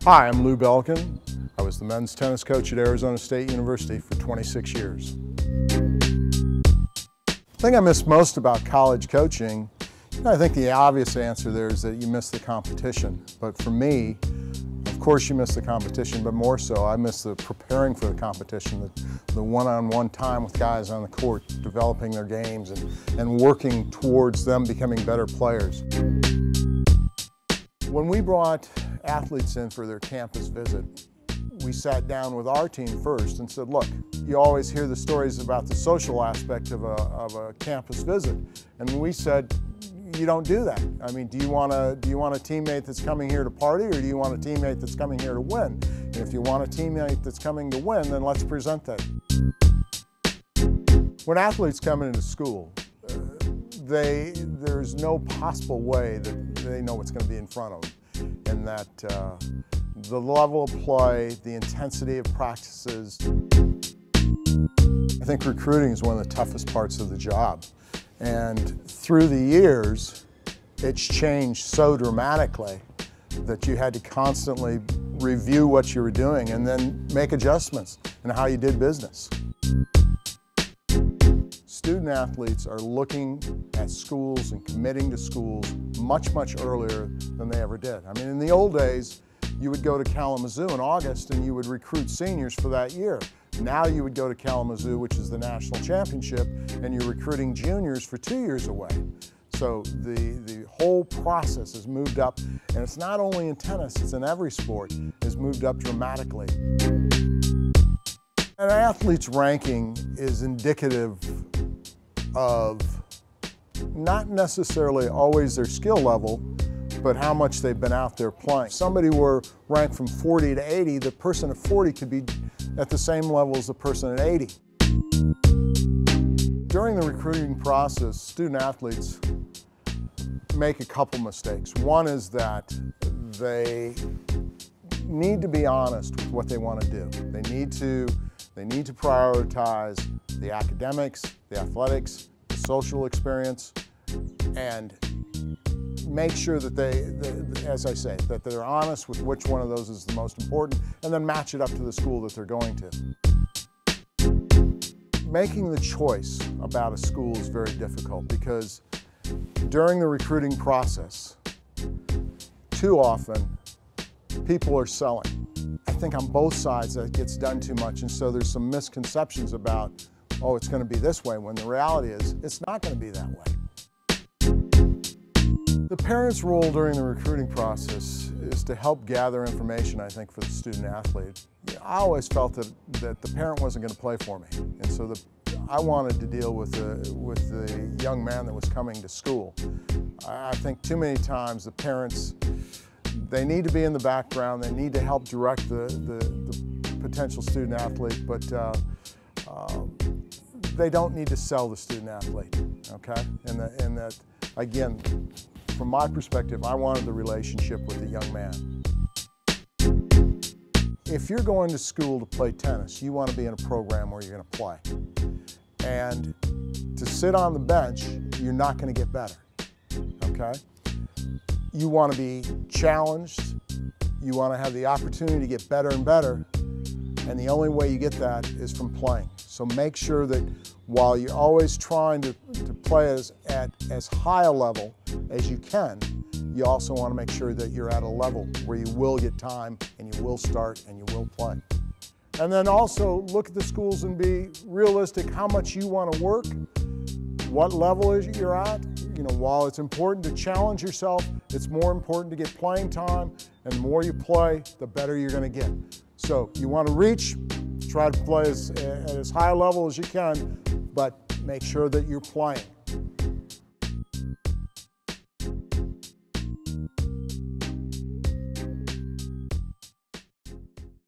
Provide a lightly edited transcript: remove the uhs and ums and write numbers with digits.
Hi, I'm Lou Belkin. I was the men's tennis coach at Arizona State University for 26 years. The thing I miss most about college coaching, I think the obvious answer there is that you miss the competition. But for me, of course you miss the competition, but more so I miss the preparing for the competition, the one-on-one time with guys on the court, developing their games and working towards them becoming better players. When we brought athletes in for their campus visit, we sat down with our team first and said, look, you always hear the stories about the social aspect of a campus visit. And we said, you don't do that. I mean, do you want a teammate that's coming here to party, or do you want a teammate that's coming here to win? And if you want a teammate that's coming to win, then let's present that. When athletes come into school, there's no possible way that they know what's going to be in front of them. And that the level of play, the intensity of practices. I think recruiting is one of the toughest parts of the job. And through the years, it's changed so dramatically that you had to constantly review what you were doing and then make adjustments in how you did business. Student athletes are looking at schools and committing to schools much, much earlier than they ever did. I mean, in the old days, you would go to Kalamazoo in August and you would recruit seniors for that year. Now you would go to Kalamazoo, which is the national championship, and you're recruiting juniors for 2 years away. So the whole process has moved up, and it's not only in tennis, it's in every sport, has moved up dramatically. An athlete's ranking is indicative of not necessarily always their skill level, but how much they've been out there playing. If somebody were ranked from 40 to 80, the person at 40 could be at the same level as the person at 80. During the recruiting process, student athletes make a couple mistakes. One is that they need to be honest with what they want to do. They need to prioritize the academics, the athletics, the social experience, and make sure that as I say, that they're honest with which one of those is the most important, and then match it up to the school that they're going to. Making the choice about a school is very difficult because during the recruiting process, too often, people are selling. I think on both sides that gets done too much, and so there's some misconceptions about, oh, it's going to be this way, when the reality is it's not going to be that way. The parent's role during the recruiting process is to help gather information, I think, for the student athlete. I always felt that the parent wasn't going to play for me, and so I wanted to deal with the young man that was coming to school. I think too many times the parents, they need to be in the background, they need to help direct the potential student athlete, but they don't need to sell the student athlete, okay? And that, again, from my perspective, I wanted the relationship with the young man. If you're going to school to play tennis, you want to be in a program where you're going to play. And to sit on the bench, you're not going to get better, okay? You want to be challenged, you want to have the opportunity to get better and better, and the only way you get that is from playing. So make sure that while you're always trying to play at as high a level as you can, you also want to make sure that you're at a level where you will get time and you will start and you will play. And then also look at the schools and be realistic how much you want to work, what level you're at. You know, while it's important to challenge yourself, it's more important to get playing time, and the more you play, the better you're going to get. So you want to reach, try to play at as high a level as you can, but make sure that you're playing.